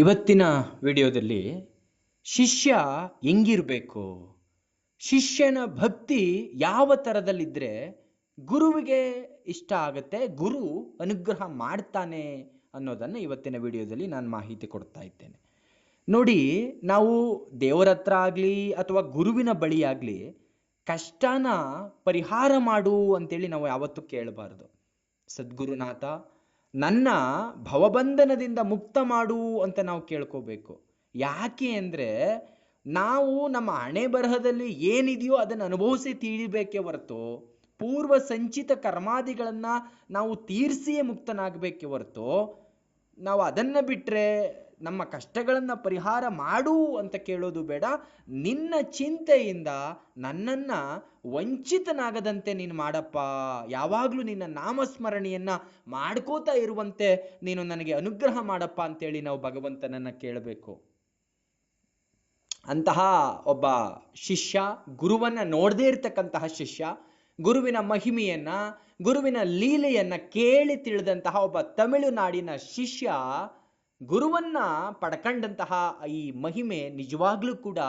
ಇವತ್ತಿನ ವಿಡಿಯೋದಲ್ಲಿ ಶಿಷ್ಯ ಹೆಂಗಿರಬೇಕು, ಶಿಷ್ಯನ ಭಕ್ತಿ ಯಾವ ಥರದಲ್ಲಿದ್ದರೆ ಗುರುವಿಗೆ ಇಷ್ಟ ಆಗುತ್ತೆ, ಗುರು ಅನುಗ್ರಹ ಮಾಡ್ತಾನೆ ಅನ್ನೋದನ್ನು ಇವತ್ತಿನ ವಿಡಿಯೋದಲ್ಲಿ ನಾನು ಮಾಹಿತಿ ಕೊಡ್ತಾ ಇದ್ದೇನೆ. ನೋಡಿ, ನಾವು ದೇವರ ಹತ್ರ ಆಗಲಿ ಅಥವಾ ಗುರುವಿನ ಬಳಿ ಆಗಲಿ ಕಷ್ಟನ ಪರಿಹಾರ ಮಾಡು ಅಂತೇಳಿ ನಾವು ಯಾವತ್ತೂ ಕೇಳಬಾರ್ದು. ಸದ್ಗುರುನಾಥ ನನ್ನ ಭವಬಂಧನದಿಂದ ಮುಕ್ತ ಮಾಡು ಅಂತ ನಾವು ಕೇಳ್ಕೋಬೇಕು. ಯಾಕೆ ಅಂದರೆ ನಾವು ನಮ್ಮ ಹಣೆ ಬರಹದಲ್ಲಿ ಏನಿದೆಯೋ ಅದನ್ನು ಅನುಭವಿಸಿ ತೀರಬೇಕೇ ಹೊರತು ಪೂರ್ವ ಸಂಚಿತ ಕರ್ಮಾದಿಗಳನ್ನು ನಾವು ತೀರಿಸಿಯೇ ಮುಕ್ತನಾಗಬೇಕೇ ಹೊರತು ನಾವು ಅದನ್ನು ಬಿಟ್ಟರೆ ನಮ್ಮ ಕಷ್ಟಗಳನ್ನು ಪರಿಹಾರ ಮಾಡು ಅಂತ ಕೇಳೋದು ಬೇಡ. ನಿನ್ನ ಚಿಂತೆಯಿಂದ ನನ್ನನ್ನು ವಂಚಿತನಾಗದಂತೆ ನೀನು ಮಾಡಪ್ಪ, ಯಾವಾಗಲೂ ನಿನ್ನ ನಾಮಸ್ಮರಣೆಯನ್ನು ಮಾಡ್ಕೋತಾ ಇರುವಂತೆ ನೀನು ನನಗೆ ಅನುಗ್ರಹ ಮಾಡಪ್ಪ ಅಂತೇಳಿ ನಾವು ಭಗವಂತನನ್ನು ಕೇಳಬೇಕು. ಅಂತಹ ಒಬ್ಬ ಶಿಷ್ಯ, ಗುರುವನ್ನು ನೋಡದೇ ಇರತಕ್ಕಂತಹ ಶಿಷ್ಯ, ಗುರುವಿನ ಮಹಿಮೆಯನ್ನು, ಗುರುವಿನ ಲೀಲೆಯನ್ನು ಕೇಳಿ ತಿಳಿದಂತಹ ಒಬ್ಬ ತಮಿಳುನಾಡಿನ ಶಿಷ್ಯ ಗುರುವನ್ನ ಪಡ್ಕೊಂಡಂತಹ ಈ ಮಹಿಮೆ ನಿಜವಾಗ್ಲೂ ಕೂಡ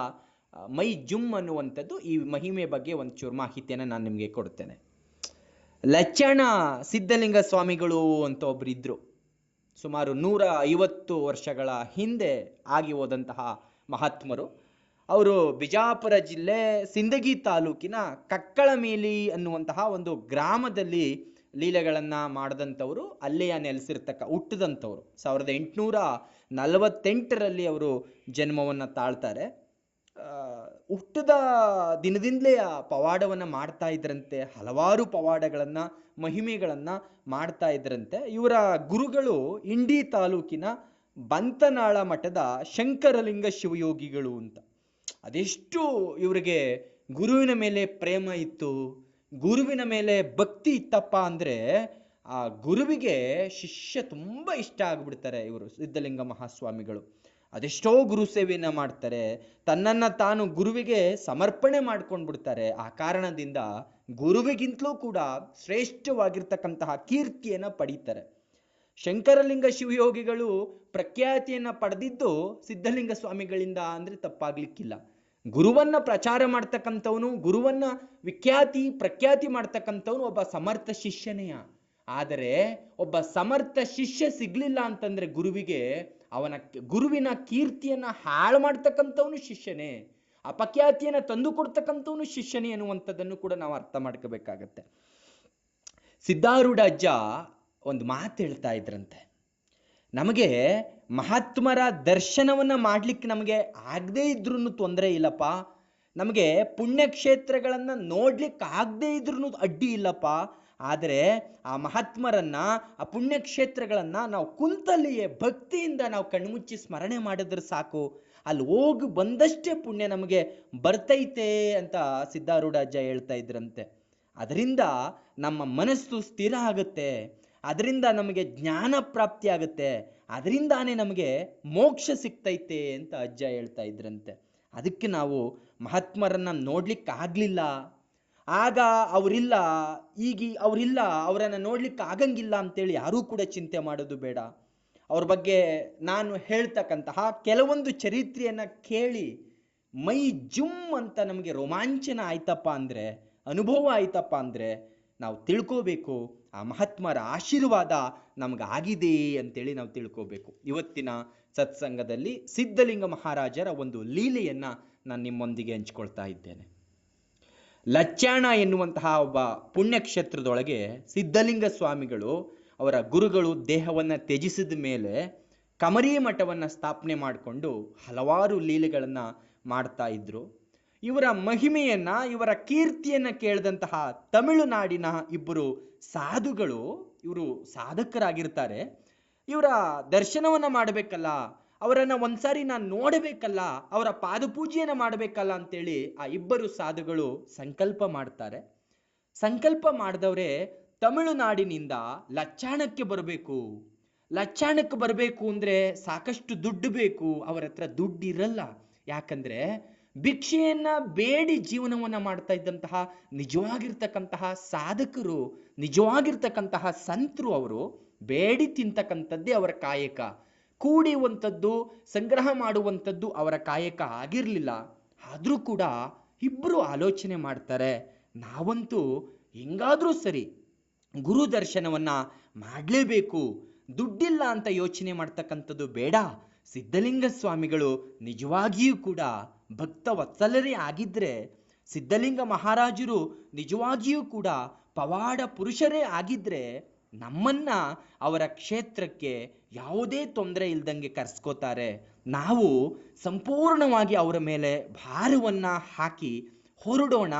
ಮೈ ಜುಮ್ ಅನ್ನುವಂಥದ್ದು. ಈ ಮಹಿಮೆ ಬಗ್ಗೆ ಒಂಚೂರು ಮಾಹಿತಿಯನ್ನು ನಾನು ನಿಮಗೆ ಕೊಡ್ತೇನೆ. ಲಚ್ಚಾಣ ಸಿದ್ಧಲಿಂಗ ಸ್ವಾಮಿಗಳು ಅಂತ ಒಬ್ಬರಿದ್ದರು. ಸುಮಾರು 150 ವರ್ಷಗಳ ಹಿಂದೆ ಆಗಿ ಹೋದಂತಹ ಮಹಾತ್ಮರು. ಅವರು ಬಿಜಾಪುರ ಜಿಲ್ಲೆ ಸಿಂದಗಿ ತಾಲೂಕಿನ ಕಕ್ಕಳಮೇಲಿ ಅನ್ನುವಂತಹ ಒಂದು ಗ್ರಾಮದಲ್ಲಿ ಲೀಲೆಗಳನ್ನು ಮಾಡಿದಂಥವರು, ಅಲ್ಲೆಯ ಹುಟ್ಟಿದಂಥವ್ರು. 1848ರಲ್ಲಿ ಅವರು ಜನ್ಮವನ್ನು ತಾಳ್ತಾರೆ. ಹುಟ್ಟಿದ ದಿನದಿಂದಲೇ ಆ ಪವಾಡವನ್ನು ಮಾಡ್ತಾ ಇದ್ರಂತೆ, ಹಲವಾರು ಪವಾಡಗಳನ್ನು, ಮಹಿಮೆಗಳನ್ನು ಮಾಡ್ತಾ ಇದ್ರಂತೆ. ಇವರ ಗುರುಗಳು ಇಂಡಿ ತಾಲೂಕಿನ ಬಂತನಾಳ ಮಠದ ಶಂಕರಲಿಂಗ ಶಿವಯೋಗಿಗಳು ಅಂತ. ಅದೆಷ್ಟು ಇವರಿಗೆ ಗುರುವಿನ ಮೇಲೆ ಪ್ರೇಮ ಇತ್ತು, ಗುರುವಿನ ಮೇಲೆ ಭಕ್ತಿ ಇತ್ತಪ್ಪ ಅಂದರೆ ಆ ಗುರುವಿಗೆ ಶಿಷ್ಯ ತುಂಬ ಇಷ್ಟ ಆಗಿಬಿಡ್ತಾರೆ. ಇವರು ಸಿದ್ಧಲಿಂಗ ಮಹಾಸ್ವಾಮಿಗಳು ಅದೆಷ್ಟೋ ಗುರು ಸೇವೆಯನ್ನು ಮಾಡ್ತಾರೆ, ತನ್ನನ್ನು ತಾನು ಗುರುವಿಗೆ ಸಮರ್ಪಣೆ ಮಾಡ್ಕೊಂಡು ಬಿಡ್ತಾರೆ. ಆ ಕಾರಣದಿಂದ ಗುರುವಿಗಿಂತಲೂ ಕೂಡ ಶ್ರೇಷ್ಠವಾಗಿರ್ತಕ್ಕಂತಹ ಕೀರ್ತಿಯನ್ನು ಪಡೀತಾರೆ. ಶಂಕರಲಿಂಗ ಶಿವಯೋಗಿಗಳು ಪ್ರಖ್ಯಾತಿಯನ್ನು ಪಡೆದಿದ್ದು ಸಿದ್ಧಲಿಂಗ ಸ್ವಾಮಿಗಳಿಂದ ಅಂದರೆ ತಪ್ಪಾಗ್ಲಿಕ್ಕಿಲ್ಲ. ಗುರುವನ್ನ ಪ್ರಚಾರ ಮಾಡ್ತಕ್ಕಂಥವನು, ಗುರುವನ್ನ ಪ್ರಖ್ಯಾತಿ ಮಾಡ್ತಕ್ಕಂಥವನು ಒಬ್ಬ ಸಮರ್ಥ ಶಿಷ್ಯನೆಯ. ಆದರೆ ಒಬ್ಬ ಸಮರ್ಥ ಶಿಷ್ಯ ಸಿಗ್ಲಿಲ್ಲ ಅಂತಂದ್ರೆ ಗುರುವಿಗೆ, ಗುರುವಿನ ಕೀರ್ತಿಯನ್ನ ಹಾಳು ಮಾಡ್ತಕ್ಕಂಥವನು ಶಿಷ್ಯನೇ, ಅಪಖ್ಯಾತಿಯನ್ನು ತಂದು ಕೊಡ್ತಕ್ಕಂಥವನು ಶಿಷ್ಯನೇ ಅನ್ನುವಂಥದ್ದನ್ನು ಕೂಡ ನಾವು ಅರ್ಥ ಮಾಡ್ಕೋಬೇಕಾಗತ್ತೆ. ಸಿದ್ಧಾರೂಢ ಅಜ್ಜ ಒಂದು ಮಾತು ಹೇಳ್ತಾ ಇದ್ರಂತೆ, ನಮಗೆ ಮಹಾತ್ಮರ ದರ್ಶನವನ್ನು ಮಾಡ್ಲಿಕ್ಕೆ ನಮಗೆ ಆಗದೇ ಇದ್ರೂ ತೊಂದರೆ ಇಲ್ಲಪ್ಪ, ನಮಗೆ ಪುಣ್ಯಕ್ಷೇತ್ರಗಳನ್ನು ನೋಡ್ಲಿಕ್ಕೆ ಆಗದೇ ಇದ್ರೂ ಅಡ್ಡಿ ಇಲ್ಲಪ್ಪ, ಆದರೆ ಆ ಮಹಾತ್ಮರನ್ನ, ಆ ಪುಣ್ಯಕ್ಷೇತ್ರಗಳನ್ನು ನಾವು ಕುಂತಲ್ಲಿಯೇ ಭಕ್ತಿಯಿಂದ ನಾವು ಕಣ್ಮುಚ್ಚಿ ಸ್ಮರಣೆ ಮಾಡಿದ್ರೆ ಸಾಕು, ಅಲ್ಲಿ ಹೋಗಿ ಬಂದಷ್ಟೇ ಪುಣ್ಯ ನಮಗೆ ಬರ್ತೈತೆ ಅಂತ ಸಿದ್ಧಾರೂಢ ಅಜ್ಜ ಹೇಳ್ತಾ ಇದ್ರಂತೆ. ಅದರಿಂದ ನಮ್ಮ ಮನಸ್ಸು ಸ್ಥಿರ ಆಗುತ್ತೆ, ಅದರಿಂದ ನಮಗೆ ಜ್ಞಾನ ಪ್ರಾಪ್ತಿ ಆಗುತ್ತೆ, ಅದರಿಂದಾನೇ ನಮಗೆ ಮೋಕ್ಷ ಸಿಗ್ತೈತೆ ಅಂತ ಅಜ್ಜ ಹೇಳ್ತಾ ಇದ್ರಂತೆ. ಅದಕ್ಕೆ ನಾವು ಮಹಾತ್ಮರನ್ನ ನೋಡ್ಲಿಕ್ಕೆ ಆಗಲಿಲ್ಲ, ಆಗ ಅವರಿಲ್ಲ, ಈಗ ಅವರಿಲ್ಲ, ಅವರನ್ನು ನೋಡ್ಲಿಕ್ಕೆ ಆಗಂಗಿಲ್ಲ ಅಂತೇಳಿ ಯಾರೂ ಕೂಡ ಚಿಂತೆ ಮಾಡೋದು ಬೇಡ. ಅವ್ರ ಬಗ್ಗೆ ನಾನು ಹೇಳ್ತಕ್ಕಂತಹ ಕೆಲವೊಂದು ಚರಿತ್ರೆಯನ್ನು ಕೇಳಿ ಮೈ ಜುಮ್ ಅಂತ ನಮಗೆ ರೋಮಾಂಚನ ಆಯ್ತಪ್ಪ ಅಂದರೆ, ಅನುಭವ ಆಯ್ತಪ್ಪ ಅಂದರೆ ನಾವು ತಿಳ್ಕೋಬೇಕು, ಆ ಮಹಾತ್ಮರ ಆಶೀರ್ವಾದ ನಮಗಾಗಿದೆ ಅಂತೇಳಿ ನಾವು ತಿಳ್ಕೋಬೇಕು. ಇವತ್ತಿನ ಸತ್ಸಂಗದಲ್ಲಿ ಸಿದ್ಧಲಿಂಗ ಮಹಾರಾಜರ ಒಂದು ಲೀಲೆಯನ್ನು ನಾನು ನಿಮ್ಮೊಂದಿಗೆ ಹಂಚ್ಕೊಳ್ತಾ ಇದ್ದೇನೆ. ಲಚ್ಚಾಣ ಎನ್ನುವಂತಹ ಒಬ್ಬ ಪುಣ್ಯಕ್ಷೇತ್ರದೊಳಗೆ ಸಿದ್ಧಲಿಂಗ ಸ್ವಾಮಿಗಳು ಅವರ ಗುರುಗಳು ದೇಹವನ್ನು ತ್ಯಜಿಸಿದ ಮೇಲೆ ಕಮರಿ ಮಠವನ್ನು ಸ್ಥಾಪನೆ ಮಾಡಿಕೊಂಡು ಹಲವಾರು ಲೀಲೆಗಳನ್ನು ಮಾಡ್ತಾ ಇದ್ರು. ಇವರ ಮಹಿಮೆಯನ್ನ, ಇವರ ಕೀರ್ತಿಯನ್ನ ಕೇಳಿದಂತಹ ತಮಿಳುನಾಡಿನ ಇಬ್ಬರು ಸಾಧುಗಳು, ಇವರು ಸಾಧಕರಾಗಿರ್ತಾರೆ, ಇವರ ದರ್ಶನವನ್ನ ಮಾಡಬೇಕಲ್ಲ, ಅವರನ್ನ ಒಂದ್ಸಾರಿ ನಾನು ನೋಡಬೇಕಲ್ಲ, ಅವರ ಪಾದಪೂಜೆಯನ್ನು ಮಾಡಬೇಕಲ್ಲ ಅಂತೇಳಿ ಆ ಇಬ್ಬರು ಸಾಧುಗಳು ಸಂಕಲ್ಪ ಮಾಡ್ತಾರೆ. ಸಂಕಲ್ಪ ಮಾಡಿದವರೇ ತಮಿಳುನಾಡಿನಿಂದ ಲಚ್ಚಾಣಕ್ಕೆ ಬರಬೇಕು. ಲಚ್ಚಾಣಕ್ಕೆ ಬರಬೇಕು ಅಂದ್ರೆ ಸಾಕಷ್ಟು ದುಡ್ಡು ಬೇಕು. ಅವರ ಹತ್ರ ದುಡ್ಡು ಇರಲ್ಲ. ಯಾಕಂದ್ರೆ ಭಿಕ್ಷೆಯನ್ನ ಬೇಡಿ ಜೀವನವನ್ನ ಮಾಡ್ತಾ ಇದ್ದಂತಹ ನಿಜವಾಗಿರ್ತಕ್ಕಂತಹ ಸಾಧಕರು, ನಿಜವಾಗಿರ್ತಕ್ಕಂತಹ ಸಂತರು ಅವರು ಬೇಡಿ ತಿಂತಕ್ಕಂಥದ್ದೇ ಅವರ ಕಾಯಕ. ಕೂಡಿಯುವಂಥದ್ದು, ಸಂಗ್ರಹ ಮಾಡುವಂಥದ್ದು ಅವರ ಕಾಯಕ ಆಗಿರಲಿಲ್ಲ. ಆದರೂ ಕೂಡ ಇಬ್ಬರು ಆಲೋಚನೆ ಮಾಡ್ತಾರೆ, ನಾವಂತೂ ಹೆಂಗಾದ್ರೂ ಸರಿ ಗುರು ದರ್ಶನವನ್ನ ಮಾಡಲೇಬೇಕು, ದುಡ್ಡಿಲ್ಲ ಅಂತ ಯೋಚನೆ ಮಾಡ್ತಕ್ಕಂಥದ್ದು ಬೇಡ. ಸಿದ್ಧಲಿಂಗ ಸ್ವಾಮಿಗಳು ನಿಜವಾಗಿಯೂ ಕೂಡ ಭಕ್ತ ವತ್ಸಲರೇ ಆಗಿದ್ರೆ, ಸಿದ್ಧಲಿಂಗ ಮಹಾರಾಜರು ನಿಜವಾಗಿಯೂ ಕೂಡ ಪವಾಡ ಪುರುಷರೇ ಆಗಿದ್ರೆ, ನಮ್ಮನ್ನ ಅವರ ಕ್ಷೇತ್ರಕ್ಕೆ ಯಾವುದೇ ತೊಂದರೆ ಇಲ್ದಂಗೆ ಕರೆಸ್ಕೋತಾರೆ. ನಾವು ಸಂಪೂರ್ಣವಾಗಿ ಅವರ ಮೇಲೆ ಭಾರವನ್ನ ಹಾಕಿ ಹೊರಡೋಣ.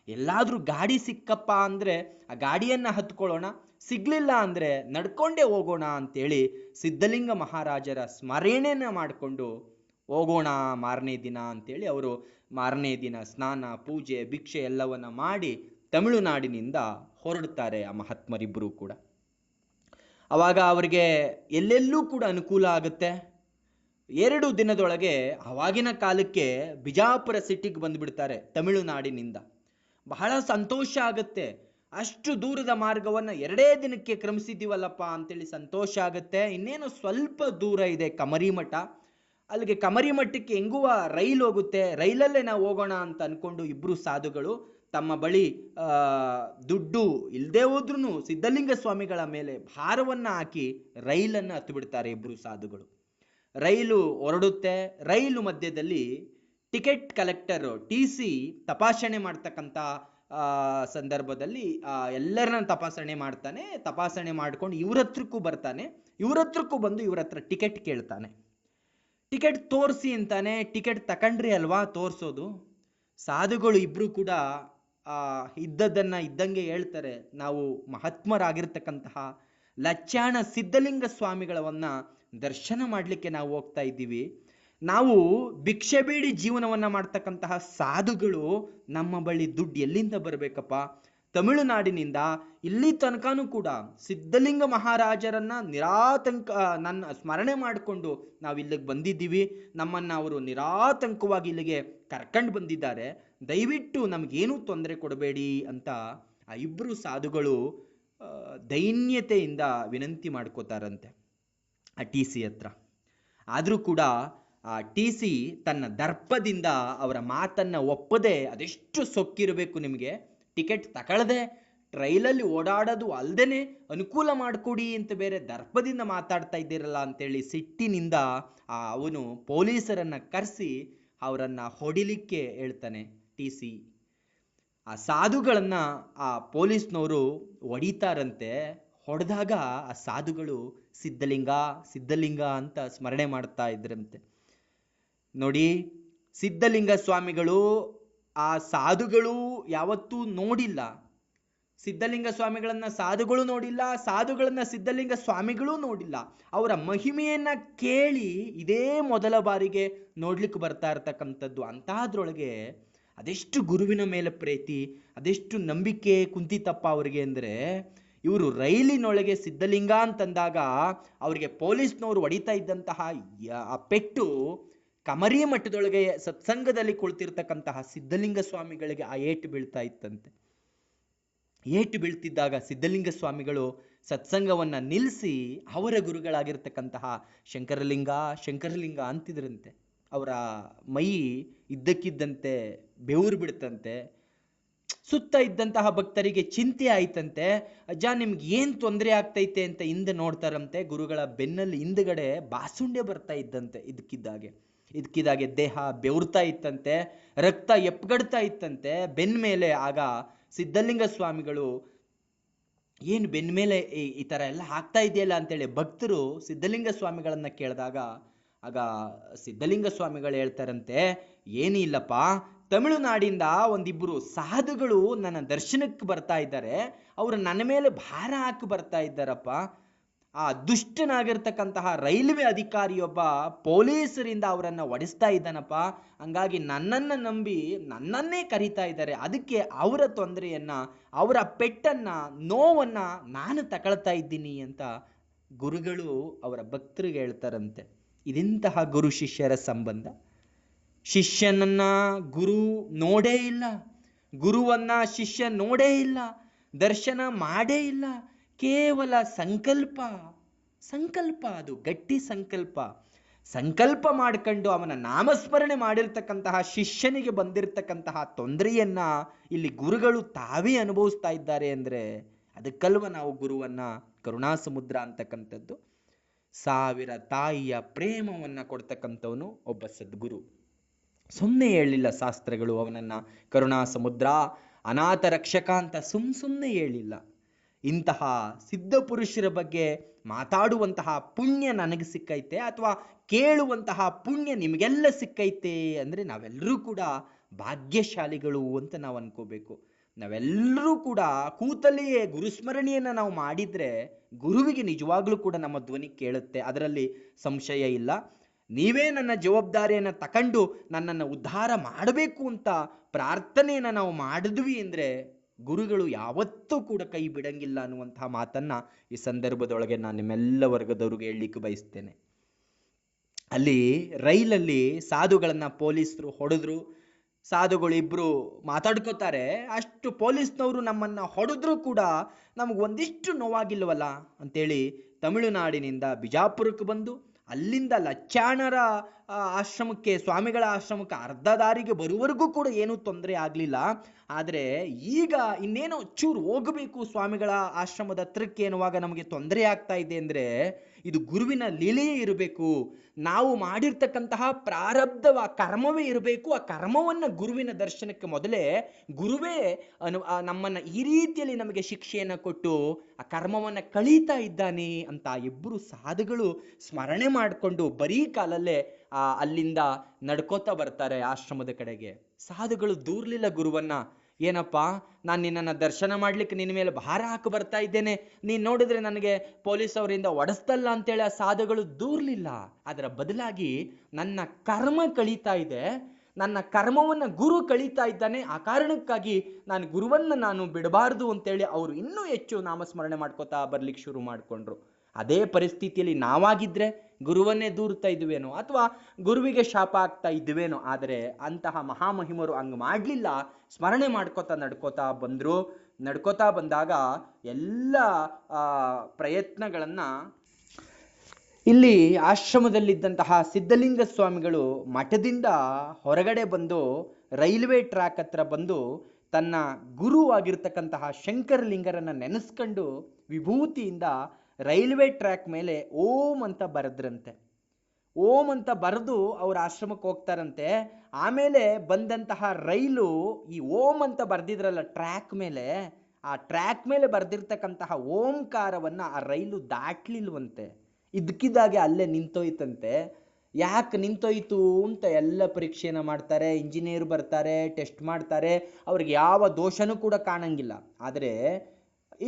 ಎಲ್ಲಾದ್ರೂ ಗಾಡಿ ಸಿಕ್ಕಪ್ಪ ಅಂದ್ರೆ ಆ ಗಾಡಿಯನ್ನ ಹತ್ಕೊಳ್ಳೋಣ, ಸಿಗ್ಲಿಲ್ಲ ಅಂದ್ರೆ ನಡ್ಕೊಂಡೇ ಹೋಗೋಣ ಅಂತೇಳಿ ಸಿದ್ಧಲಿಂಗ ಮಹಾರಾಜರ ಸ್ಮರಣೆಯನ್ನ ಮಾಡಿಕೊಂಡು ಹೋಗೋಣ ಮಾರನೇ ದಿನ ಅಂತೇಳಿ ಅವರು ಮಾರನೇ ದಿನ ಸ್ನಾನ ಪೂಜೆ ಭಿಕ್ಷೆ ಎಲ್ಲವನ್ನ ಮಾಡಿ ತಮಿಳುನಾಡಿನಿಂದ ಹೊರಡ್ತಾರೆ ಆ ಮಹಾತ್ಮರಿಬ್ಬರು ಕೂಡ. ಅವಾಗ ಅವರಿಗೆ ಎಲ್ಲೆಲ್ಲೂ ಕೂಡ ಅನುಕೂಲ ಆಗುತ್ತೆ. 2 ದಿನದೊಳಗೆ ಅವಾಗಿನ ಕಾಲಕ್ಕೆ ಬಿಜಾಪುರ ಸಿಟಿಗೆ ಬಂದ್ಬಿಡ್ತಾರೆ ತಮಿಳುನಾಡಿನಿಂದ. ಬಹಳ ಸಂತೋಷ ಆಗುತ್ತೆ. ಅಷ್ಟು ದೂರದ ಮಾರ್ಗವನ್ನ 2 ದಿನಕ್ಕೆ ಕ್ರಮಿಸಿದ್ದೀವಲ್ಲಪ್ಪ ಅಂತೇಳಿ ಸಂತೋಷ ಆಗುತ್ತೆ. ಇನ್ನೇನು ಸ್ವಲ್ಪ ದೂರ ಇದೆ ಕಮರಿಮಠ, ಅಲ್ಲಿಗೆ ಕಮರಿಮಠಕ್ಕೆ ಹೆಂಗುವ ರೈಲ್ ಹೋಗುತ್ತೆ, ರೈಲಲ್ಲೇ ನಾವು ಹೋಗೋಣ ಅಂತ ಅನ್ಕೊಂಡು ಇಬ್ರು ಸಾಧುಗಳು ತಮ್ಮ ಬಳಿ ದುಡ್ಡು ಇಲ್ಲದೆ ಹೋದ್ರೂ ಸಿದ್ಧಲಿಂಗ ಸ್ವಾಮಿಗಳ ಮೇಲೆ ಭಾರವನ್ನ ಹಾಕಿ ರೈಲನ್ನು ಹತ್ತು ಬಿಡ್ತಾರೆ ಇಬ್ರು ಸಾಧುಗಳು. ರೈಲು ಹೊರಡುತ್ತೆ. ರೈಲು ಮಧ್ಯದಲ್ಲಿ ಟಿಕೆಟ್ ಕಲೆಕ್ಟರ್ TC ತಪಾಸಣೆ ಮಾಡ್ತಕ್ಕಂಥ ಸಂದರ್ಭದಲ್ಲಿ ಎಲ್ಲರನ್ನ ತಪಾಸಣೆ ಮಾಡ್ತಾನೆ. ತಪಾಸಣೆ ಮಾಡ್ಕೊಂಡು ಇವ್ರ ಹತ್ರಕ್ಕೂ ಬರ್ತಾನೆ. ಇವ್ರ ಹತ್ರಕ್ಕೂ ಬಂದು ಇವ್ರ ಹತ್ರ ಟಿಕೆಟ್ ಕೇಳ್ತಾನೆ. ಟಿಕೆಟ್ ತೋರಿಸಿ ಅಂತಾನೆ. ಟಿಕೆಟ್ ತಕೊಂಡ್ರಿ ಅಲ್ವಾ ತೋರಿಸೋದು. ಸಾಧುಗಳು ಇಬ್ರು ಕೂಡ ಇದ್ದದ್ದನ್ನ ಇದ್ದಂಗೆ ಹೇಳ್ತಾರೆ, ನಾವು ಮಹಾತ್ಮರಾಗಿರ್ತಕ್ಕಂತಹ ಲಚ್ಚಾಣ ಸಿದ್ಧಲಿಂಗ ಸ್ವಾಮಿಗಳವನ್ನ ದರ್ಶನ ಮಾಡಲಿಕ್ಕೆ ನಾವು ಹೋಗ್ತಾ ಇದ್ದೀವಿ. ನಾವು ಭಿಕ್ಷೆ ಬೇಡಿ ಜೀವನವನ್ನ ಮಾಡ್ತಕ್ಕಂತಹ ಸಾಧುಗಳು, ನಮ್ಮ ಬಳಿ ದುಡ್ಡು ಎಲ್ಲಿಂದ ಬರಬೇಕಪ್ಪ? ತಮಿಳುನಾಡಿನಿಂದ ಇಲ್ಲಿ ತನಕನೂ ಕೂಡ ಸಿದ್ಧಲಿಂಗ ಮಹಾರಾಜರನ್ನ ನನ್ನ ಸ್ಮರಣೆ ಮಾಡಿಕೊಂಡು ನಾವು ಇಲ್ಲಿಗೆ ಬಂದಿದ್ದೀವಿ. ನಮ್ಮನ್ನ ಅವರು ನಿರಾತಂಕವಾಗಿ ಇಲ್ಲಿಗೆ ಕರ್ಕೊಂಡು ಬಂದಿದ್ದಾರೆ. ದಯವಿಟ್ಟು ನಮಗೇನೂ ತೊಂದರೆ ಕೊಡಬೇಡಿ ಅಂತ ಆ ಇಬ್ರು ಸಾಧುಗಳು ದೈನ್ಯತೆಯಿಂದ ವಿನಂತಿ ಮಾಡ್ಕೋತಾರಂತೆ ಆ TC ಹತ್ರ. ಆದರೂ ಕೂಡ ಆ TC ತನ್ನ ದರ್ಪದಿಂದ ಅವರ ಮಾತನ್ನ ಒಪ್ಪದೆ, ಅದೆಷ್ಟು ಸೊಕ್ಕಿರಬೇಕು ನಿಮಗೆ, ಟಿಕೆಟ್ ತಗೊಳ್ಳದೆ ಟ್ರೈಲಲ್ಲಿ ಓಡಾಡೋದು ಅಲ್ದೇನೆ ಅನುಕೂಲ ಮಾಡಿಕೊಡಿ ಅಂತ ಬೇರೆ ದರ್ಪದಿಂದ ಮಾತಾಡ್ತಾ ಇದ್ದೀರಲ್ಲ ಅಂತೇಳಿ ಸಿಟ್ಟಿನಿಂದ ಅವನು ಪೊಲೀಸರನ್ನ ಕರೆಸಿ ಅವರನ್ನ ಹೊಡಿಲಿಕ್ಕೆ ಹೇಳ್ತಾನೆ TC. ಆ ಸಾಧುಗಳನ್ನ ಆ ಪೊಲೀಸ್ನವರು ಹೊಡಿತಾರಂತೆ. ಹೊಡೆದಾಗ ಆ ಸಾಧುಗಳು ಸಿದ್ಧಲಿಂಗ ಸಿದ್ಧಲಿಂಗ ಅಂತ ಸ್ಮರಣೆ ಮಾಡ್ತಾ ಇದ್ರಂತೆ. ನೋಡಿ, ಸಿದ್ಧಲಿಂಗ ಸ್ವಾಮಿಗಳು ಆ ಸಾಧುಗಳು ಯಾವತ್ತೂ ನೋಡಿಲ್ಲ. ಸಿದ್ಧಲಿಂಗ ಸ್ವಾಮಿಗಳನ್ನ ಸಾಧುಗಳು ನೋಡಿಲ್ಲ, ಸಾಧುಗಳನ್ನ ಸಿದ್ಧಲಿಂಗ ಸ್ವಾಮಿಗಳು ನೋಡಿಲ್ಲ. ಅವರ ಮಹಿಮೆಯನ್ನ ಕೇಳಿ ಇದೇ ಮೊದಲ ಬಾರಿಗೆ ನೋಡ್ಲಿಕ್ಕೆ ಬರ್ತಾ ಇರ್ತಕ್ಕಂಥದ್ದು. ಅಂತಹದ್ರೊಳಗೆ ಅದೆಷ್ಟು ಗುರುವಿನ ಮೇಲೆ ಪ್ರೀತಿ, ಅದೆಷ್ಟು ನಂಬಿಕೆ ಕುಂತಿತಪ್ಪ ಅವರಿಗೆ ಅಂದರೆ, ಇವರು ರೈಲಿನೊಳಗೆ ಸಿದ್ಧಲಿಂಗ ಅಂತಂದಾಗ ಅವರಿಗೆ ಪೊಲೀಸ್ನವರು ಹೊಡಿತಾ ಇದ್ದಂತಹ ಆ ಪೆಟ್ಟು ಕಮರಿ ಮಠದೊಳಗೆ ಸತ್ಸಂಗದಲ್ಲಿ ಕುಳಿತಿರ್ತಕ್ಕಂತಹ ಸಿದ್ಧಲಿಂಗ ಸ್ವಾಮಿಗಳಿಗೆ ಆ ಏಟು ಬೀಳ್ತಾ ಇತ್ತಂತೆ. ಏಟು ಬೀಳ್ತಿದ್ದಾಗ ಸಿದ್ಧಲಿಂಗ ಸ್ವಾಮಿಗಳು ಸತ್ಸಂಗವನ್ನ ನಿಲ್ಲಿಸಿ ಅವರ ಗುರುಗಳಾಗಿರ್ತಕ್ಕಂತಹ ಶಂಕರಲಿಂಗ ಅಂತಿದ್ರಂತೆ. ಅವರ ಮೈ ಇದ್ದಕ್ಕಿದ್ದಂತೆ ಬೆವರು ಬಿಡ್ತಂತೆ. ಸುತ್ತ ಇದ್ದಂತಹ ಭಕ್ತರಿಗೆ ಚಿಂತೆ ಆಯ್ತಂತೆ. ಅಜ್ಜ ನಿಮ್ಗೆ ಏನ್ ತೊಂದರೆ ಆಗ್ತೈತೆ ಅಂತ ಹಿಂದೆ ನೋಡ್ತಾರಂತೆ. ಗುರುಗಳ ಬೆನ್ನಲ್ಲಿ ಹಿಂದ್ಗಡೆ ಬಾಸುಂಡೆ ಬರ್ತಾ ಇದ್ದಂತೆ. ಇದಕ್ಕಿದಾಗೆ ದೇಹ ಬೆವರ್ತಾ ಇತ್ತಂತೆ, ರಕ್ತ ಎಪ್ಗಡ್ತಾ ಇತ್ತಂತೆ ಬೆನ್ ಮೇಲೆ. ಆಗ ಸಿದ್ಧಲಿಂಗ ಸ್ವಾಮಿಗಳು ಏನು ಬೆನ್ ಮೇಲೆ ಈ ತರ ಎಲ್ಲ ಆಗ್ತಾ ಇದೆಯಲ್ಲ ಅಂತೇಳಿ ಭಕ್ತರು ಸಿದ್ಧಲಿಂಗ ಸ್ವಾಮಿಗಳನ್ನ ಕೇಳಿದಾಗ ಆಗ ಸಿದ್ಧಲಿಂಗ ಸ್ವಾಮಿಗಳು ಹೇಳ್ತಾರಂತೆ, ಏನೂ ಇಲ್ಲಪ್ಪ, ತಮಿಳುನಾಡಿಂದ ಒಂದಿಬ್ರು ಸಾಧುಗಳು ನನ್ನ ದರ್ಶನಕ್ಕೆ ಬರ್ತಾ ಇದ್ದಾರೆ. ಅವರು ನನ್ನ ಮೇಲೆ ಭಾರ ಹಾಕಿ ಬರ್ತಾ ಇದ್ದಾರಪ್ಪ. ಆ ದುಷ್ಟನಾಗಿರ್ತಕ್ಕಂತಹ ರೈಲ್ವೆ ಅಧಿಕಾರಿಯೊಬ್ಬ ಪೊಲೀಸರಿಂದ ಅವರನ್ನ ಹೊಡೆಸ್ತಾ ಇದ್ದಾನಪ್ಪ. ಹಂಗಾಗಿ ನನ್ನನ್ನು ನಂಬಿ ನನ್ನನ್ನೇ ಕರೀತಾ ಇದ್ದಾರೆ. ಅದಕ್ಕೆ ಅವರ ತೊಂದರೆಯನ್ನ, ಅವರ ಪೆಟ್ಟನ್ನ, ನೋವನ್ನ ನಾನು ತಗೊಳ್ತಾ ಇದ್ದೀನಿ ಅಂತ ಗುರುಗಳು ಅವರ ಭಕ್ತರಿಗೆ ಹೇಳ್ತಾರಂತೆ. ಇದೆಂತಹ ಗುರು ಶಿಷ್ಯರ ಸಂಬಂಧ. ಶಿಷ್ಯನನ್ನ ಗುರು ನೋಡೇ ಇಲ್ಲ, ಗುರುವನ್ನ ಶಿಷ್ಯ ನೋಡೇ ಇಲ್ಲ, ದರ್ಶನ ಮಾಡೇ ಇಲ್ಲ. ಕೇವಲ ಸಂಕಲ್ಪ, ಸಂಕಲ್ಪ, ಅದು ಗಟ್ಟಿ ಸಂಕಲ್ಪ. ಸಂಕಲ್ಪ ಮಾಡ್ಕೊಂಡು ಅವನ ನಾಮಸ್ಮರಣೆ ಮಾಡಿರ್ತಕ್ಕಂತಹ ಶಿಷ್ಯನಿಗೆ ಬಂದಿರತಕ್ಕಂತಹ ತೊಂದರೆಯನ್ನ ಇಲ್ಲಿ ಗುರುಗಳು ತಾವೇ ಅನುಭವಿಸ್ತಾ ಇದ್ದಾರೆ ಅಂದ್ರೆ ಅದಕ್ಕಲ್ವ ನಾವು ಗುರುವನ್ನ ಕರುಣಾಸಮುದ್ರ ಅಂತಕ್ಕಂಥದ್ದು. 1000 ತಾಯಿಯ ಪ್ರೇಮವನ್ನ ಕೊಡ್ತಕ್ಕಂಥವನು ಒಬ್ಬ ಸದ್ಗುರು. ಸುಮ್ಮನೆ ಹೇಳಿಲ್ಲ ಶಾಸ್ತ್ರಗಳು ಅವನನ್ನ ಕರುಣಾಸಮುದ್ರ, ಅನಾಥ ರಕ್ಷಕ ಅಂತ ಸುಮ್ಮನೆ ಹೇಳಿಲ್ಲ. ಇಂತಹ ಸಿದ್ಧ ಪುರುಷರ ಬಗ್ಗೆ ಮಾತಾಡುವಂತಹ ಪುಣ್ಯ ನನಗೆ ಸಿಕ್ಕೈತೆ ಅಥವಾ ಕೇಳುವಂತಹ ಪುಣ್ಯ ನಿಮಗೆಲ್ಲ ಸಿಕ್ಕೈತೆ ಅಂದ್ರೆ ನಾವೆಲ್ಲರೂ ಕೂಡ ಭಾಗ್ಯಶಾಲಿಗಳು ಅಂತ ನಾವು ಅನ್ಕೋಬೇಕು. ನಾವೆಲ್ಲರೂ ಕೂಡ ಕೂತಲ್ಲಿಯೇ ಗುರುಸ್ಮರಣೆಯನ್ನ ನಾವು ಮಾಡಿದ್ರೆ ಗುರುವಿಗೆ ನಿಜವಾಗ್ಲೂ ಕೂಡ ನಮ್ಮ ಧ್ವನಿ ಕೇಳುತ್ತೆ, ಅದರಲ್ಲಿ ಸಂಶಯ ಇಲ್ಲ. ನೀವೇ ನನ್ನ ಜವಾಬ್ದಾರಿಯನ್ನು ತಕೊಂಡು ನನ್ನನ್ನು ಉದ್ಧಾರ ಮಾಡಬೇಕು ಅಂತ ಪ್ರಾರ್ಥನೆಯನ್ನು ನಾವು ಮಾಡಿದ್ವಿ ಅಂದರೆ ಗುರುಗಳು ಯಾವತ್ತೂ ಕೂಡ ಕೈ ಬಿಡಂಗಿಲ್ಲ ಅನ್ನುವಂತಹ ಮಾತನ್ನ ಈ ಸಂದರ್ಭದೊಳಗೆ ನಾನು ನಿಮ್ಮೆಲ್ಲ ವರ್ಗದವ್ರಿಗೆ ಹೇಳಲಿಕ್ಕೆ ಬಯಸ್ತೇನೆ. ಅಲ್ಲಿ ರೈಲಲ್ಲಿ ಸಾಧುಗಳನ್ನ ಪೊಲೀಸರು ಹೊಡೆದ್ರು, ಸಾಧುಗಳು ಇಬ್ರು ಮಾತಾಡ್ಕೋತಾರೆ. ಅಷ್ಟು ಪೊಲೀಸ್ನವರು ನಮ್ಮನ್ನ ಹೊಡೆದ್ರು ಕೂಡ ನಮಗೆ ಒಂದಿಷ್ಟು ನೋವಾಗಿಲ್ವಲ್ಲ ಅಂತೇಳಿ ತಮಿಳುನಾಡಿನಿಂದ ಬಿಜಾಪುರಕ್ಕೆ ಬಂದು ಅಲ್ಲಿಂದ ಲಚ್ಚಾಣರ ಆಶ್ರಮಕ್ಕೆ, ಸ್ವಾಮಿಗಳ ಆಶ್ರಮಕ್ಕೆ ಅರ್ಧ ದಾರಿಗೆ ಬರುವವರೆಗೂ ಕೂಡ ಏನೂ ತೊಂದರೆ ಆಗಲಿಲ್ಲ. ಆದರೆ ಈಗ ಇನ್ನೇನೋ ಚೂರು ಹೋಗಬೇಕು ಸ್ವಾಮಿಗಳ ಆಶ್ರಮದ ಹತ್ರಕ್ಕೆ ಎನ್ನುವಾಗ ನಮಗೆ ತೊಂದರೆ ಆಗ್ತಾ ಇದೆ ಅಂದರೆ ಇದು ಗುರುವಿನ ಲೀಲೆಯೇ ಇರಬೇಕು. ನಾವು ಮಾಡಿರ್ತಕ್ಕಂತಹ ಪ್ರಾರಬ್ಧವ ಕರ್ಮವೇ ಇರಬೇಕು. ಆ ಕರ್ಮವನ್ನು ಗುರುವಿನ ದರ್ಶನಕ್ಕೆ ಮೊದಲೇ ಗುರುವೇ ನಮ್ಮನ್ನು ಈ ರೀತಿಯಲ್ಲಿ ನಮಗೆ ಶಿಕ್ಷೆಯನ್ನು ಕೊಟ್ಟು ಆ ಕರ್ಮವನ್ನು ಕಳೀತಾ ಇದ್ದಾನೆ ಅಂತ ಇಬ್ಬರು ಸಾಧುಗಳು ಸ್ಮರಣೆ ಮಾಡಿಕೊಂಡು ಬರೀ ಕಾಲಲ್ಲೇ ಅಲ್ಲಿಂದ ನಡ್ಕೋತಾ ಬರ್ತಾರೆ ಆಶ್ರಮದ ಕಡೆಗೆ. ಸಾಧುಗಳು ದೂರ್ಲಿಲ್ಲ ಗುರುವನ್ನ. ಏನಪ್ಪ, ನಾನು ನಿನ್ನನ್ನು ದರ್ಶನ ಮಾಡ್ಲಿಕ್ಕೆ ನಿನ್ನ ಮೇಲೆ ಭಾರ ಹಾಕಿ ಬರ್ತಾ ಇದ್ದೇನೆ, ನೀನು ನೋಡಿದ್ರೆ ನನಗೆ ಪೊಲೀಸ್ ಅವರಿಂದ ಒಡಿಸ್ತಲ್ಲ ಅಂತೇಳಿ ಆ ಸಾಧುಗಳು ದೂರ್ಲಿಲ್ಲ. ಅದರ ಬದಲಾಗಿ ನನ್ನ ಕರ್ಮ ಕಳೀತಾ ಇದೆ, ನನ್ನ ಕರ್ಮವನ್ನು ಗುರು ಕಳೀತಾ ಇದ್ದಾನೆ, ಆ ಕಾರಣಕ್ಕಾಗಿ ನಾನು ಗುರುವನ್ನು ನಾನು ಬಿಡಬಾರ್ದು ಅಂತೇಳಿ ಅವರು ಇನ್ನೂ ಹೆಚ್ಚು ನಾಮಸ್ಮರಣೆ ಮಾಡ್ಕೋತಾ ಬರ್ಲಿಕ್ಕೆ ಶುರು ಮಾಡಿಕೊಂಡ್ರು. ಅದೇ ಪರಿಸ್ಥಿತಿಯಲ್ಲಿ ನಾವಾಗಿದ್ರೆ ಗುರುವನ್ನೇ ದೂರ್ತಾ ಇದ್ವೇನೋ ಅಥವಾ ಗುರುವಿಗೆ ಶಾಪ ಆಗ್ತಾ ಇದ್ವೇನೋ. ಆದರೆ ಅಂತಹ ಮಹಾಮಹಿಮರು ಹಂಗೆ ಮಾಡಲಿಲ್ಲ, ಸ್ಮರಣೆ ಮಾಡ್ಕೋತಾ ನಡ್ಕೋತಾ ಬಂದರು. ನಡ್ಕೋತಾ ಬಂದಾಗ ಎಲ್ಲ ಪ್ರಯತ್ನಗಳನ್ನು ಇಲ್ಲಿ ಆಶ್ರಮದಲ್ಲಿದ್ದಂತಹ ಸಿದ್ಧಲಿಂಗ ಸ್ವಾಮಿಗಳು ಮಠದಿಂದ ಹೊರಗಡೆ ಬಂದು ರೈಲ್ವೆ ಟ್ರ್ಯಾಕ್ ಹತ್ರ ಬಂದು ತನ್ನ ಗುರು ಆಗಿರ್ತಕ್ಕಂತಹ ಶಂಕರಲಿಂಗರನ್ನು ನೆನೆಸ್ಕೊಂಡು ವಿಭೂತಿಯಿಂದ ರೈಲ್ವೆ ಟ್ರ್ಯಾಕ್ ಮೇಲೆ ಓಂ ಅಂತ ಬರೆದ್ರಂತೆ. ಓಂ ಅಂತ ಬರೆದು ಅವ್ರ ಆಶ್ರಮಕ್ಕೆ ಹೋಗ್ತಾರಂತೆ. ಆಮೇಲೆ ಬಂದಂತಹ ರೈಲು ಈ ಓಂ ಅಂತ ಬರೆದಿದ್ರಲ್ಲ ಟ್ರ್ಯಾಕ್ ಮೇಲೆ, ಆ ಟ್ರ್ಯಾಕ್ ಮೇಲೆ ಬರೆದಿರ್ತಕ್ಕಂತಹ ಓಂಕಾರವನ್ನು ಆ ರೈಲು ದಾಟ್ಲಿಲ್ವಂತೆ. ಇದ್ದಕ್ಕಿದ್ದಾಗೆ ಅಲ್ಲೇ ನಿಂತೋಯ್ತಂತೆ. ಯಾಕೆ ನಿಂತೋಯ್ತು ಅಂತ ಎಲ್ಲ ಪರೀಕ್ಷೆನ ಮಾಡ್ತಾರೆ, ಇಂಜಿನಿಯರ್ ಬರ್ತಾರೆ, ಟೆಸ್ಟ್ ಮಾಡ್ತಾರೆ, ಅವ್ರಿಗೆ ಯಾವ ದೋಷನೂ ಕೂಡ ಕಾಣಂಗಿಲ್ಲ. ಆದರೆ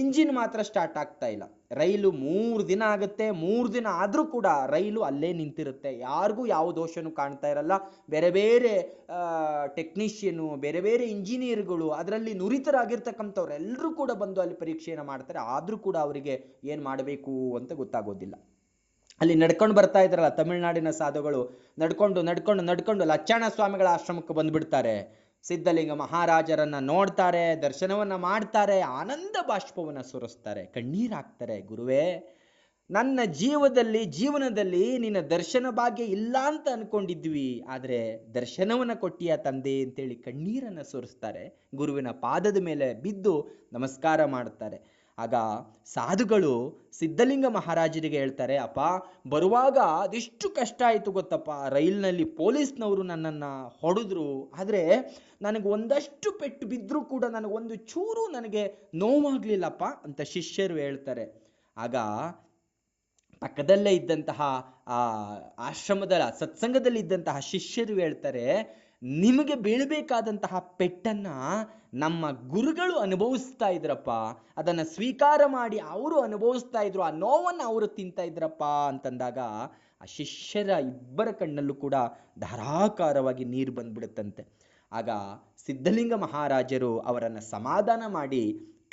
ಇಂಜಿನ್ ಮಾತ್ರ ಸ್ಟಾರ್ಟ್ ಆಗ್ತಾ ಇಲ್ಲ. ರೈಲು 3 ದಿನ ಆಗುತ್ತೆ, 3 ದಿನ ಆದರೂ ಕೂಡ ರೈಲು ಅಲ್ಲೇ ನಿಂತಿರುತ್ತೆ. ಯಾರಿಗೂ ಯಾವ ದೋಷನೂ ಕಾಣ್ತಾ ಇರಲ್ಲ. ಬೇರೆ ಬೇರೆ ಟೆಕ್ನಿಷಿಯನು, ಬೇರೆ ಬೇರೆ ಇಂಜಿನಿಯರ್ಗಳು, ಅದರಲ್ಲಿ ನುರಿತರಾಗಿರ್ತಕ್ಕಂಥವ್ರು ಎಲ್ಲರೂ ಕೂಡ ಬಂದು ಅಲ್ಲಿ ಪರೀಕ್ಷೆಯನ್ನು ಮಾಡ್ತಾರೆ. ಆದರೂ ಕೂಡ ಅವರಿಗೆ ಏನು ಮಾಡಬೇಕು ಅಂತ ಗೊತ್ತಾಗೋದಿಲ್ಲ. ಅಲ್ಲಿ ನಡ್ಕೊಂಡು ಬರ್ತಾ ಇದ್ರಲ್ಲ ತಮಿಳುನಾಡಿನ ಸಾಧುಗಳು, ನಡ್ಕೊಂಡು ಲಚ್ಚಾಣ ಸ್ವಾಮಿಗಳ ಆಶ್ರಮಕ್ಕೆ ಬಂದ್ಬಿಡ್ತಾರೆ. ಸಿದ್ಧಲಿಂಗ ಮಹಾರಾಜರನ್ನ ನೋಡ್ತಾರೆ, ದರ್ಶನವನ್ನ ಮಾಡ್ತಾರೆ, ಆನಂದ ಬಾಷ್ಪವನ್ನ ಸುರಿಸ್ತಾರೆ, ಕಣ್ಣೀರಾಗ್ತಾರೆ. ಗುರುವೇ, ನನ್ನ ಜೀವನದಲ್ಲಿ ನಿನ್ನ ದರ್ಶನ ಭಾಗ್ಯ ಇಲ್ಲ ಅಂತ ಅನ್ಕೊಂಡಿದ್ವಿ, ಆದರೆ ದರ್ಶನವನ್ನ ಕೊಟ್ಟಿಯ ತಂದೆ ಅಂತೇಳಿ ಕಣ್ಣೀರನ್ನ ಸುರಿಸ್ತಾರೆ. ಗುರುವಿನ ಪಾದದ ಮೇಲೆ ಬಿದ್ದು ನಮಸ್ಕಾರ ಮಾಡ್ತಾರೆ. ಆಗ ಸಾಧುಗಳು ಸಿದ್ಧಲಿಂಗ ಮಹಾರಾಜರಿಗೆ ಹೇಳ್ತಾರೆ, ಅಪ್ಪ, ಬರುವಾಗ ಅದೆಷ್ಟು ಕಷ್ಟ ಆಯಿತು ಗೊತ್ತಪ್ಪ, ರೈಲ್ನಲ್ಲಿ ಪೊಲೀಸ್ನವರು ನನ್ನನ್ನು ಹೊಡೆದ್ರು, ಆದರೆ ನನಗೆ ಒಂದಷ್ಟು ಪೆಟ್ಟು ಬಿದ್ದರೂ ಕೂಡ ನನಗೊಂದು ಚೂರು ನನಗೆ ನೋವಾಗ್ಲಿಲ್ಲಪ್ಪ ಅಂತ ಶಿಷ್ಯರು ಹೇಳ್ತಾರೆ. ಆಗ ಪಕ್ಕದಲ್ಲೇ ಇದ್ದಂತಹ ಆಶ್ರಮದ ಸತ್ಸಂಗದಲ್ಲಿ ಇದ್ದಂತಹ ಶಿಷ್ಯರು ಹೇಳ್ತಾರೆ, ನಿಮಗೆ ಬೀಳಬೇಕಾದಂತಹ ಪೆಟ್ಟನ್ನ ನಮ್ಮ ಗುರುಗಳು ಅನುಭವಿಸ್ತಾ ಇದ್ರಪ್ಪ, ಅದನ್ನು ಸ್ವೀಕಾರ ಮಾಡಿ ಅವರು ಅನುಭವಿಸ್ತಾ ಇದ್ರು, ಆ ನೋವನ್ನು ಅವರು ತಿಂತಾ ಇದ್ರಪ್ಪ ಅಂತಂದಾಗ ಆ ಶಿಷ್ಯರ ಇಬ್ಬರ ಕಣ್ಣಲ್ಲೂ ಕೂಡ ಧಾರಾಕಾರವಾಗಿ ನೀರು ಬಂದ್ಬಿಡುತ್ತಂತೆ. ಆಗ ಸಿದ್ಧಲಿಂಗ ಮಹಾರಾಜರು ಅವರನ್ನು ಸಮಾಧಾನ ಮಾಡಿ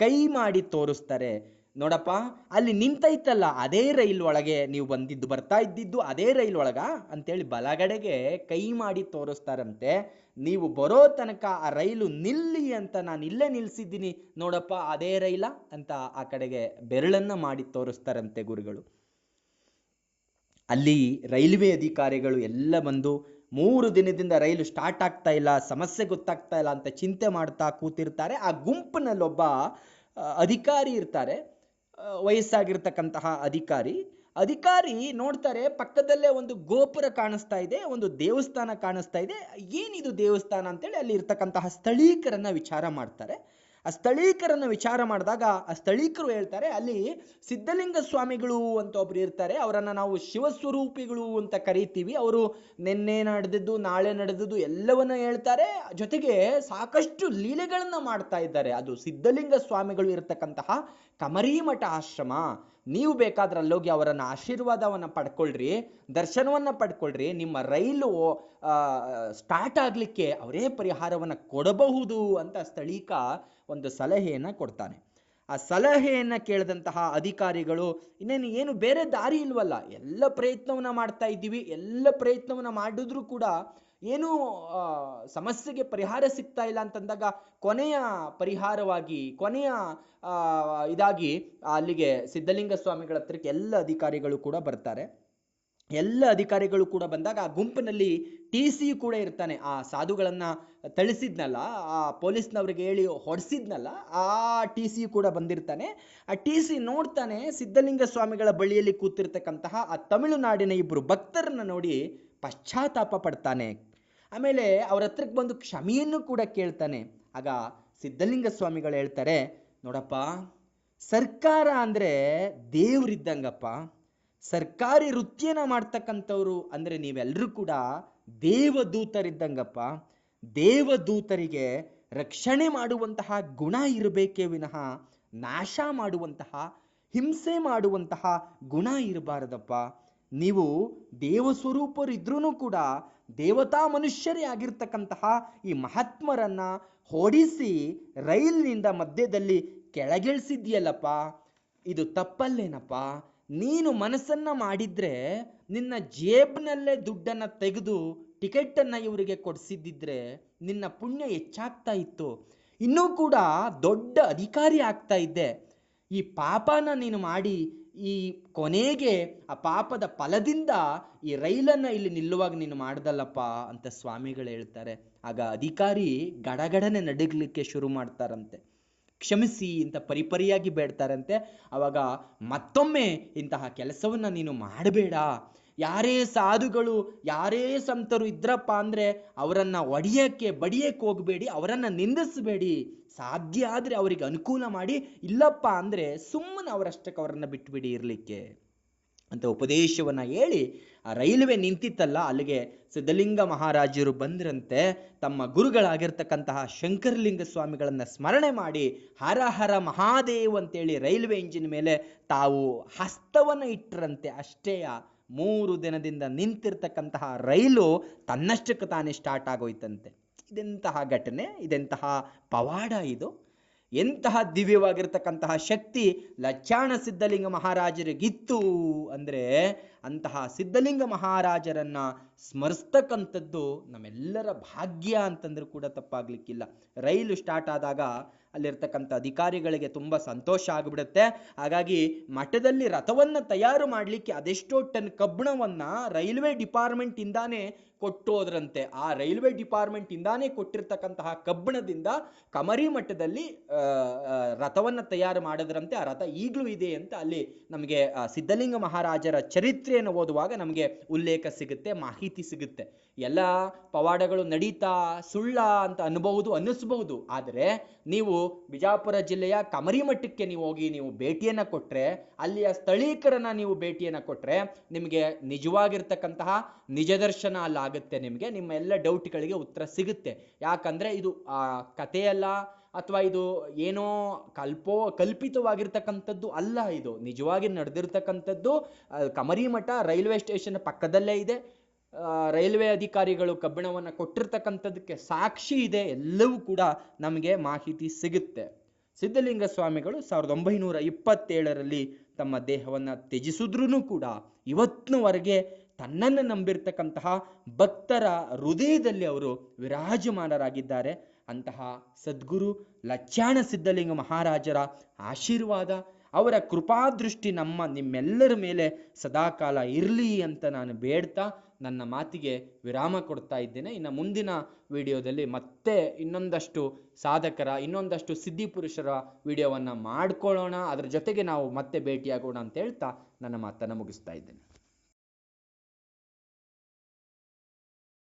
ಕೈ ಮಾಡಿ ತೋರಿಸ್ತಾರೆ. ನೋಡಪ್ಪ, ಅಲ್ಲಿ ನಿಂತೈತಲ್ಲ ಅದೇ ರೈಲ್ ಒಳಗೆ ನೀವು ಬರ್ತಾ ಇದ್ದಿದ್ದು ಅದೇ ರೈಲ್ ಒಳಗ ಅಂತೇಳಿ ಬಲಗಡೆಗೆ ಕೈ ಮಾಡಿ ತೋರಿಸ್ತಾರಂತೆ. ನೀವು ಬರೋ ತನಕ ಆ ರೈಲು ನಿಲ್ಲಿ ಅಂತ ನಾನು ಇಲ್ಲೇ ನಿಲ್ಸಿದ್ದೀನಿ, ನೋಡಪ್ಪ ಅದೇ ರೈಲ ಅಂತ ಆ ಕಡೆಗೆ ಬೆರಳನ್ನ ಮಾಡಿ ತೋರಿಸ್ತಾರಂತೆ ಗುರುಗಳು. ಅಲ್ಲಿ ರೈಲ್ವೆ ಅಧಿಕಾರಿಗಳು ಎಲ್ಲ ಬಂದು 3 ದಿನದಿಂದ ರೈಲು ಸ್ಟಾರ್ಟ್ ಆಗ್ತಾ ಇಲ್ಲ, ಸಮಸ್ಯೆ ಗೊತ್ತಾಗ್ತಾ ಇಲ್ಲ ಅಂತ ಚಿಂತೆ ಮಾಡ್ತಾ ಕೂತಿರ್ತಾರೆ. ಆ ಗುಂಪಿನಲ್ಲೊಬ್ಬ ಅಧಿಕಾರಿ ಇರ್ತಾರೆ, ವಯಸ್ಸಾಗಿರ್ತಕ್ಕಂತಹ ಅಧಿಕಾರಿ ನೋಡ್ತಾರೆ, ಪಕ್ಕದಲ್ಲೇ ಒಂದು ಗೋಪುರ ಕಾಣಿಸ್ತಾ ಇದೆ, ಒಂದು ದೇವಸ್ಥಾನ ಕಾಣಿಸ್ತಾ ಇದೆ. ಏನಿದು ದೇವಸ್ಥಾನ ಅಂತೇಳಿ ಅಲ್ಲಿ ಇರ್ತಕ್ಕಂತಹ ಸ್ಥಳೀಕರನ್ನ ವಿಚಾರ ಮಾಡ್ತಾರೆ. ಆ ಸ್ಥಳೀಕರನ್ನ ವಿಚಾರ ಮಾಡಿದಾಗ ಆ ಸ್ಥಳೀಕರು ಹೇಳ್ತಾರೆ, ಅಲ್ಲಿ ಸಿದ್ಧಲಿಂಗ ಸ್ವಾಮಿಗಳು ಅಂತ ಒಬ್ರು ಇರ್ತಾರೆ, ಅವರನ್ನ ನಾವು ಶಿವಸ್ವರೂಪಿಗಳು ಅಂತ ಕರೀತೀವಿ. ಅವರು ನಿನ್ನೆ ನಡೆದಿದ್ದು ನಾಳೆ ನಡೆದಿದ್ದು ಎಲ್ಲವನ್ನ ಹೇಳ್ತಾರೆ, ಜೊತೆಗೆ ಸಾಕಷ್ಟು ಲೀಲೆಗಳನ್ನ ಮಾಡ್ತಾ ಇದ್ದಾರೆ. ಅದು ಸಿದ್ಧಲಿಂಗ ಸ್ವಾಮಿಗಳು ಇರತಕ್ಕಂತಹ ಕಮರಿಮಠ ಆಶ್ರಮ. ನೀವು ಬೇಕಾದ್ರೆ ಅಲ್ಲೋಗಿ ಅವರನ್ನ ಆಶೀರ್ವಾದವನ್ನ ಪಡ್ಕೊಳ್ರಿ, ದರ್ಶನವನ್ನ ಪಡ್ಕೊಳ್ರಿ. ನಿಮ್ಮ ರೈಲು ಸ್ಟಾರ್ಟ್ ಆಗ್ಲಿಕ್ಕೆ ಅವರೇ ಪರಿಹಾರವನ್ನ ಕೊಡಬಹುದು ಅಂತ ಸ್ಥಳೀಕ ಒಂದು ಸಲಹೆಯನ್ನ ಕೊಡ್ತಾನೆ. ಆ ಸಲಹೆಯನ್ನ ಕೇಳಿದಂತಹ ಅಧಿಕಾರಿಗಳು, ಏನು ಬೇರೆ ದಾರಿ ಇಲ್ವಲ್ಲ, ಎಲ್ಲ ಪ್ರಯತ್ನವನ್ನ ಮಾಡ್ತಾ ಇದ್ದೀವಿ, ಎಲ್ಲ ಪ್ರಯತ್ನವನ್ನ ಮಾಡಿದ್ರು ಕೂಡ ಏನೂ ಸಮಸ್ಯೆಗೆ ಪರಿಹಾರ ಸಿಗ್ತಾ ಇಲ್ಲ ಅಂತಂದಾಗ ಕೊನೆಯ ಪರಿಹಾರವಾಗಿ ಇದಾಗಿ ಅಲ್ಲಿಗೆ ಸಿದ್ಧಲಿಂಗ ಸ್ವಾಮಿಗಳ ಹತ್ರಕ್ಕೆ ಎಲ್ಲ ಅಧಿಕಾರಿಗಳು ಕೂಡ ಬರ್ತಾರೆ. ಎಲ್ಲ ಅಧಿಕಾರಿಗಳು ಕೂಡ ಬಂದಾಗ ಆ ಗುಂಪಿನಲ್ಲಿ TC ಕೂಡ ಇರ್ತಾನೆ. ಆ ಸಾಧುಗಳನ್ನ ಥಳಿಸಿದ್ನಲ್ಲ, ಆ ಪೊಲೀಸ್ನವ್ರಿಗೆ ಹೇಳಿ ಹೊಡೆಸಿದ್ನಲ್ಲ, ಆ TC ಕೂಡ ಬಂದಿರ್ತಾನೆ. ಆ TC ನೋಡ್ತಾನೆ, ಸಿದ್ಧಲಿಂಗ ಸ್ವಾಮಿಗಳ ಬಳಿಯಲ್ಲಿ ಕೂತಿರ್ತಕ್ಕಂತಹ ಆ ತಮಿಳುನಾಡಿನ ಇಬ್ರು ಭಕ್ತರನ್ನ ನೋಡಿ ಪಶ್ಚಾತ್ತಾಪ ಪಡ್ತಾನೆ. ಆಮೇಲೆ ಅವ್ರ ಹತ್ರಕ್ಕೆ ಬಂದು ಕ್ಷಮೆಯನ್ನು ಕೂಡ ಕೇಳ್ತಾನೆ. ಆಗ ಸಿದ್ಧಲಿಂಗ ಸ್ವಾಮಿಗಳು ಹೇಳ್ತಾರೆ, ನೋಡಪ್ಪ, ಸರ್ಕಾರ ಅಂದ್ರೆ ದೇವ್ರಿದ್ದಂಗಪ್ಪ. ಸರ್ಕಾರಿ ವೃತ್ತಿಯನ್ನ ಮಾಡ್ತಕ್ಕಂಥವ್ರು ಅಂದ್ರೆ ನೀವೆಲ್ಲರೂ ಕೂಡ ದೇವದೂತರಿದ್ದಂಗಪ್ಪ. ದೇವದೂತರಿಗೆ ರಕ್ಷಣೆ ಮಾಡುವಂತಹ ಗುಣ ಇರಬೇಕೇ ವಿನಃ ನಾಶ ಮಾಡುವಂತಹ, ಹಿಂಸೆ ಮಾಡುವಂತಹ ಗುಣ ಇರಬಾರದಪ್ಪ. ನೀವು ದೇವಸ್ವರೂಪರಿದ್ರೂ ಕೂಡ ದೇವತಾ ಮನುಷ್ಯರೇ ಆಗಿರ್ತಕ್ಕಂತಹ ಈ ಮಹಾತ್ಮರನ್ನ ಹೊಡಿಸಿ ರೈಲಿನಿಂದ ಮಧ್ಯದಲ್ಲಿ ಕೆಳಗಿಳಿಸಿದ್ಯಲ್ಲಪ್ಪ, ಇದು ತಪ್ಪಲ್ಲೇನಪ್ಪ. ನೀನು ಮನಸ್ಸನ್ನ ಮಾಡಿದ್ರೆ ನಿನ್ನ ಜೇಬ್ನಲ್ಲೇ ದುಡ್ಡನ್ನ ತೆಗೆದು ಟಿಕೆಟನ್ನ ಇವರಿಗೆ ಕೊಡಿಸಿದ್ದಿದ್ರೆ ನಿನ್ನ ಪುಣ್ಯ ಹೆಚ್ಚಾಗ್ತಾ ಇತ್ತು, ಇನ್ನೂ ಕೂಡ ದೊಡ್ಡ ಅಧಿಕಾರಿ ಆಗ್ತಾ ಇದ್ದೆ. ಈ ಪಾಪನ ನೀನು ಮಾಡಿ ಈ ಕೊನೆಗೆ ಆ ಪಾಪದ ಫಲದಿಂದ ಈ ರೈಲನ್ನ ಇಲ್ಲಿ ನಿಲ್ಲುವಾಗ ನೀನು ಮಾಡ್ದಲ್ಲಪ್ಪ ಅಂತ ಸ್ವಾಮಿಗಳು ಹೇಳ್ತಾರೆ. ಆಗ ಅಧಿಕಾರಿ ಗಡಗಡನೆ ನಡುಗ್ಲಿಕ್ಕೆ ಶುರು ಮಾಡ್ತಾರಂತೆ, ಕ್ಷಮಿಸಿ ಅಂತ ಪರಿಪರಿಯಾಗಿ ಬೇಡ್ತಾರಂತೆ. ಅವಾಗ ಮತ್ತೊಮ್ಮೆ ಇಂತಹ ಕೆಲಸವನ್ನ ನೀನು ಮಾಡಬೇಡ, ಯಾರೇ ಸಾಧುಗಳು ಯಾರೇ ಸಂತರು ಇದ್ರಪ್ಪ ಅಂದ್ರೆ ಅವರನ್ನ ಒಡೆಯಕ್ಕೆ ಬಡಿಯಕ್ಕೆ ಹೋಗಬೇಡಿ, ಅವರನ್ನ ನಿಂದಿಸಬೇಡಿ, ಸಾಧ್ಯ ಆದ್ರೆ ಅವರಿಗೆ ಅನುಕೂಲ ಮಾಡಿ, ಇಲ್ಲಪ್ಪ ಅಂದ್ರೆ ಸುಮ್ಮನೆ ಅವರಷ್ಟಕ್ಕೆ ಅವರನ್ನ ಬಿಟ್ಬಿಡಿ ಇರ್ಲಿಕ್ಕೆ ಅಂತ ಉಪದೇಶವನ್ನ ಹೇಳಿ ಆ ರೈಲ್ವೆ ನಿಂತಿತ್ತಲ್ಲ ಅಲ್ಲಿಗೆ ಸಿದ್ಧಲಿಂಗ ಮಹಾರಾಜರು ಬಂದ್ರಂತೆ. ತಮ್ಮ ಗುರುಗಳಾಗಿರ್ತಕ್ಕಂತಹ ಶಂಕರಲಿಂಗ ಸ್ವಾಮಿಗಳನ್ನ ಸ್ಮರಣೆ ಮಾಡಿ ಹರ ಹರ ಮಹಾದೇವ್ ಅಂತೇಳಿ ರೈಲ್ವೆ ಇಂಜಿನ್ ಮೇಲೆ ತಾವು ಹಸ್ತವನ್ನ ಇಟ್ಟರಂತೆ. ಅಷ್ಟೇಯ 3 ದಿನದಿಂದ ನಿಂತಿರ್ತಕ್ಕಂತಹ ರೈಲು ತನ್ನಷ್ಟಕ್ಕೆ ತಾನೇ ಸ್ಟಾರ್ಟ್ ಆಗೋಯ್ತಂತೆ. ಇದೆಂತಹ ಘಟನೆ, ಇದೆಂತಹ ಪವಾಡ ಇದು! ಎಂತಹ ದಿವ್ಯವಾಗಿರ್ತಕ್ಕಂತಹ ಶಕ್ತಿ ಲಚ್ಚಾಣ ಸಿದ್ಧಲಿಂಗ ಮಹಾರಾಜರಿಗಿತ್ತು ಅಂದ್ರೆ ಅಂತಹ ಸಿದ್ಧಲಿಂಗ ಮಹಾರಾಜರನ್ನ ಸ್ಮರಿಸ್ತಕ್ಕಂಥದ್ದು ನಮ್ಮೆಲ್ಲರ ಭಾಗ್ಯ ಅಂತಂದ್ರೂ ಕೂಡ ತಪ್ಪಾಗ್ಲಿಕ್ಕಿಲ್ಲ. ರೈಲು ಸ್ಟಾರ್ಟ್ ಆದಾಗ ಅಲ್ಲಿರ್ತಕ್ಕಂಥ ಅಧಿಕಾರಿಗಳಿಗೆ ತುಂಬಾ ಸಂತೋಷ ಆಗಿಬಿಡುತ್ತೆ. ಹಾಗಾಗಿ ಮಠದಲ್ಲಿ ರಥವನ್ನ ತಯಾರು ಮಾಡ್ಲಿಕ್ಕೆ ಅದೆಷ್ಟೋ ಟನ್ ಕಬ್ಬಿಣವನ್ನ ರೈಲ್ವೆ ಡಿಪಾರ್ಟ್ಮೆಂಟ್ ಇಂದಾನೆ ಕೊಟ್ಟು ಹೋದ್ರಂತೆ. ಆ ರೈಲ್ವೆ ಡಿಪಾರ್ಟ್ಮೆಂಟ್ ಇಂದಾನೆ ಕೊಟ್ಟಿರ್ತಕ್ಕಂತಹ ಕಬ್ಬಿಣದಿಂದ ಕಮರಿ ಮಠದಲ್ಲಿ ರಥವನ್ನ ತಯಾರು ಮಾಡಿದ್ರಂತೆ. ಆ ರಥ ಈಗಲೂ ಇದೆ ಅಂತ ಅಲ್ಲಿ ನಮಗೆ ಸಿದ್ಧಲಿಂಗ ಮಹಾರಾಜರ ಚರಿತ್ರೆಯನ್ನು ಓದುವಾಗ ನಮಗೆ ಉಲ್ಲೇಖ ಸಿಗುತ್ತೆ, ಮಾಹಿತಿ ಸಿಗುತ್ತೆ. ಎಲ್ಲ ಪವಾಡಗಳು ನಡೀತಾ ಸುಳ್ಳ ಅಂತ ಅನ್ನಿಸಬಹುದು. ಆದರೆ ನೀವು ಬಿಜಾಪುರ ಜಿಲ್ಲೆಯ ಕಮರಿ ಮಠಕ್ಕೆ ನೀವು ಹೋಗಿ ನೀವು ಭೇಟಿಯನ್ನ ಕೊಟ್ರೆ, ಅಲ್ಲಿಯ ಸ್ಥಳೀಕರನ್ನ ನೀವು ಭೇಟಿಯನ್ನ ಕೊಟ್ರೆ ನಿಮಗೆ ನಿಜವಾಗಿರ್ತಕ್ಕಂತಹ ನಿಜ ದರ್ಶನ ಅಲ್ಲ ಆಗುತ್ತೆ. ನಿಮಗೆ ನಿಮ್ಮ ಎಲ್ಲ ಡೌಟ್ಗಳಿಗೆ ಉತ್ತರ ಸಿಗುತ್ತೆ. ಯಾಕಂದ್ರೆ ಇದು ಕಥೆಯಲ್ಲ ಅಥವಾ ಇದು ಏನೋ ಕಲ್ಪಿತವಾಗಿರ್ತಕ್ಕಂಥದ್ದು ಅಲ್ಲ, ಇದು ನಿಜವಾಗಿ ನಡೆದಿರ್ತಕ್ಕಂಥದ್ದು. ಕಮರಿ ಮಠ ರೈಲ್ವೆ ಸ್ಟೇಷನ್ ಪಕ್ಕದಲ್ಲೇ ಇದೆ. ರೈಲ್ವೆ ಅಧಿಕಾರಿಗಳು ಕಬ್ಬಿಣವನ್ನು ಕೊಟ್ಟಿರ್ತಕ್ಕಂಥದ್ದಕ್ಕೆ ಸಾಕ್ಷಿ ಇದೆ. ಎಲ್ಲವೂ ಕೂಡ ನಮಗೆ ಮಾಹಿತಿ ಸಿಗುತ್ತೆ. ಸಿದ್ಧಲಿಂಗ ಸ್ವಾಮಿಗಳು 1927ರಲ್ಲಿ ತಮ್ಮ ದೇಹವನ್ನು ತ್ಯಜಿಸಿದ್ರೂ ಕೂಡ ಇವತ್ತಿನವರೆಗೆ ತನ್ನನ್ನು ನಂಬಿರ್ತಕ್ಕಂತಹ ಭಕ್ತರ ಹೃದಯದಲ್ಲಿ ಅವರು ವಿರಾಜಮಾನರಾಗಿದ್ದಾರೆ. ಅಂತಹ ಸದ್ಗುರು ಲಚ್ಚಾಣ ಸಿದ್ಧಲಿಂಗ ಮಹಾರಾಜರ ಆಶೀರ್ವಾದ, ಅವರ ಕೃಪಾದೃಷ್ಟಿ ನಿಮ್ಮೆಲ್ಲರ ಮೇಲೆ ಸದಾಕಾಲ ಇರಲಿ ಅಂತ ನಾನು ಬೇಡ್ತಾ ನನ್ನ ಮಾತಿಗೆ ವಿರಾಮ ಕೊಡ್ತಾ ಇದ್ದೇನೆ. ಇನ್ನು ಮುಂದಿನ ವಿಡಿಯೋದಲ್ಲಿ ಮತ್ತೆ ಇನ್ನೊಂದಷ್ಟು ಸಾಧಕರ, ಇನ್ನೊಂದಷ್ಟು ಸಿದ್ಧಿಪುರುಷರ ವಿಡಿಯೋವನ್ನು ಮಾಡ್ಕೊಳ್ಳೋಣ. ಅದರ ಜೊತೆಗೆ ನಾವು ಮತ್ತೆ ಭೇಟಿಯಾಗೋಣ ಅಂತ ಹೇಳ್ತಾ ನನ್ನ ಮಾತನ್ನು ಮುಗಿಸ್ತಾ ಇದ್ದೇನೆ.